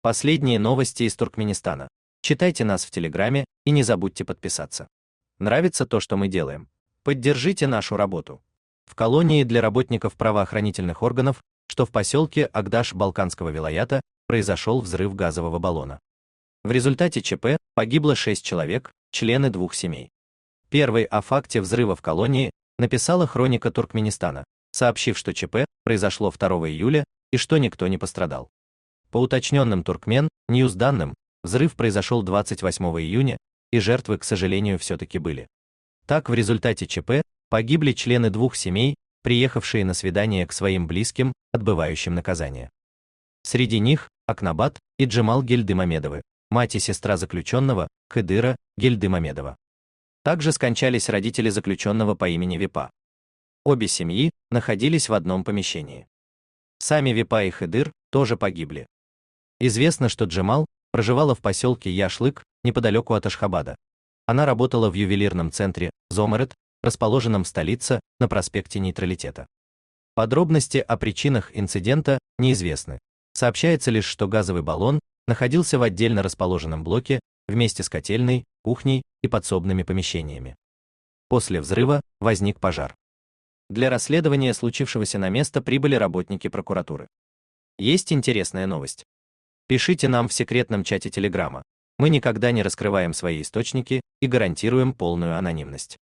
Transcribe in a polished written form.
Последние новости из Туркменистана. Читайте нас в Телеграме и не забудьте подписаться. Нравится то, что мы делаем? Поддержите нашу работу. В колонии для работников правоохранительных органов, что в поселке Агдаш Балканского вилаята, произошел взрыв газового баллона. В результате ЧП погибло 6 человек, члены 2 семей. Первой о факте взрыва в колонии написала Хроника Туркменистана, сообщив, что ЧП произошло 2 июля и что никто не пострадал. По уточненным Туркмен Ньюс данным, взрыв произошел 28 июня, и жертвы, к сожалению, все-таки были. Так, в результате ЧП погибли члены 2 семей, приехавшие на свидание к своим близким, отбывающим наказание. Среди них Акнабат и Джемал Гельдымамедовы, мать и сестра заключенного Хыдыра Гельдымамедова. Также скончались родители заключенного по имени Випа. Обе семьи находились в одном помещении. Сами Випа и Хыдыр тоже погибли. Известно, что Джемал проживала в поселке Яшлык, неподалеку от Ашхабада. Она работала в ювелирном центре Зомерет, расположенном в столице, на проспекте Нейтралитета. Подробности о причинах инцидента неизвестны. Сообщается лишь, что газовый баллон находился в отдельно расположенном блоке вместе с котельной, кухней и подсобными помещениями. После взрыва возник пожар. Для расследования случившегося на место прибыли работники прокуратуры. Есть интересная новость. Пишите нам в секретном чате Телеграма. Мы никогда не раскрываем свои источники и гарантируем полную анонимность.